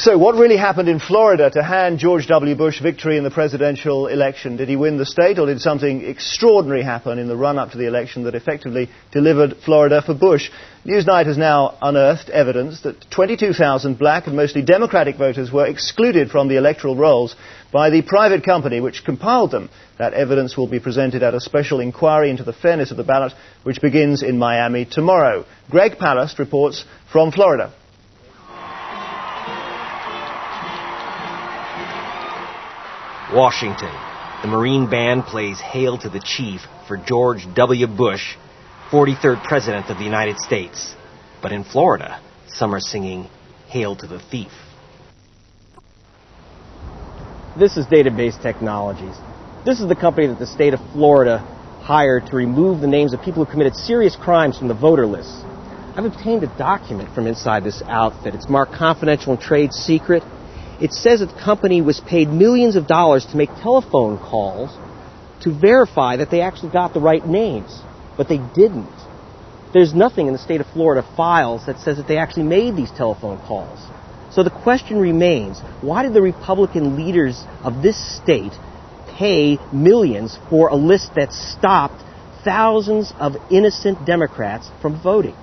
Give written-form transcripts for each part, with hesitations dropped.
So what really happened in Florida to hand George W. Bush victory in the presidential election? Did he win the state, or did something extraordinary happen in the run-up to the election that effectively delivered Florida for Bush? Newsnight has now unearthed evidence that 22,000 black and mostly Democratic voters were excluded from the electoral rolls by the private company which compiled them. That evidence will be presented at a special inquiry into the fairness of the ballot, which begins in Miami tomorrow. Greg Palast reports from Florida. Washington. The Marine Band plays Hail to the Chief for George W. Bush, 43rd President of the United States. But in Florida, some are singing Hail to the Thief. This is Database Technologies. This is the company that the state of Florida hired to remove the names of people who committed serious crimes from the voter lists. I've obtained a document from inside this outfit. It's marked confidential and trade secret. It says that the company was paid millions of dollars to make telephone calls to verify that they actually got the right names, but they didn't. There's nothing in the state of Florida files that says that they actually made these telephone calls. So the question remains, why did the Republican leaders of this state pay millions for a list that stopped thousands of innocent Democrats from voting?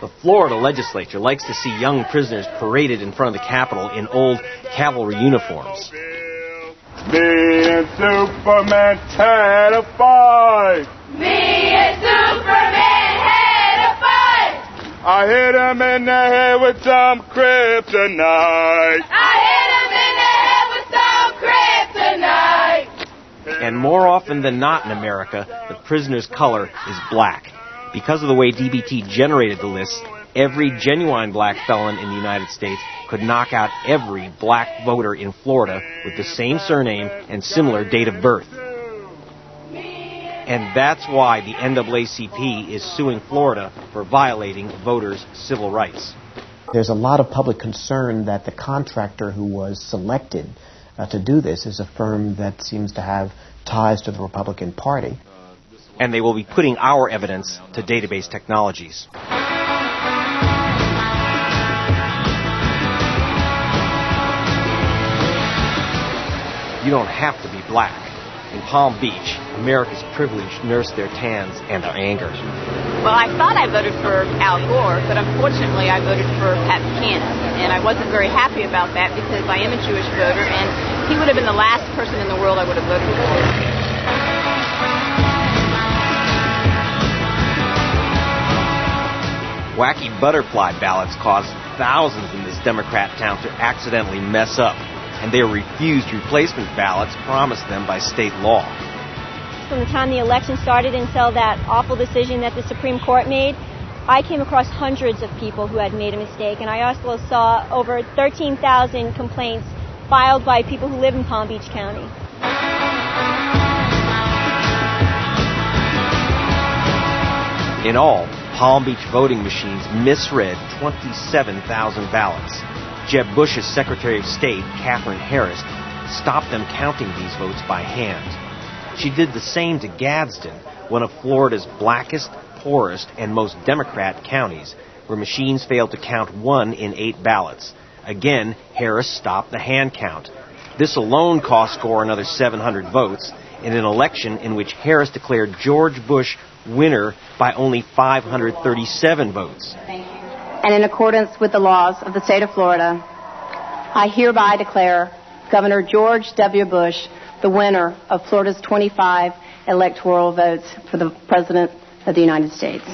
The Florida legislature likes to see young prisoners paraded in front of the Capitol in old cavalry uniforms. Me and Superman had a fight. Me and Superman had a fight. I hit him in the head with some kryptonite. I hit him in the head with some kryptonite. And more often than not in America, the prisoner's color is black. Because of the way DBT generated the list, every genuine black felon in the United States could knock out every black voter in Florida with the same surname and similar date of birth. And that's why the NAACP is suing Florida for violating voters' civil rights. There's a lot of public concern that the contractor who was selected to do this is a firm that seems to have ties to the Republican Party. And they will be putting our evidence to Database Technologies. You don't have to be black. In Palm Beach, America's privileged nurse their tans and their anger. Well, I thought I voted for Al Gore, but unfortunately I voted for Pat Buchanan. And I wasn't very happy about that because I am a Jewish voter, and he would have been the last person in the world I would have voted for. Wacky butterfly ballots caused thousands in this Democrat town to accidentally mess up, and they refused replacement ballots promised them by state law. From the time the election started until that awful decision that the Supreme Court made, I came across hundreds of people who had made a mistake, and I also saw over 13,000 complaints filed by people who live in Palm Beach County. In all, Palm Beach voting machines misread 27,000 ballots. Jeb Bush's Secretary of State, Katherine Harris, stopped them counting these votes by hand. She did the same to Gadsden, one of Florida's blackest, poorest, and most Democrat counties, where machines failed to count 1 in 8 ballots. Again, Harris stopped the hand count. This alone cost Gore another 700 votes in an election in which Harris declared George Bush winner by only 537 votes. And in accordance with the laws of the state of Florida, I hereby declare Governor George W. Bush the winner of Florida's 25 electoral votes for the President of the United States.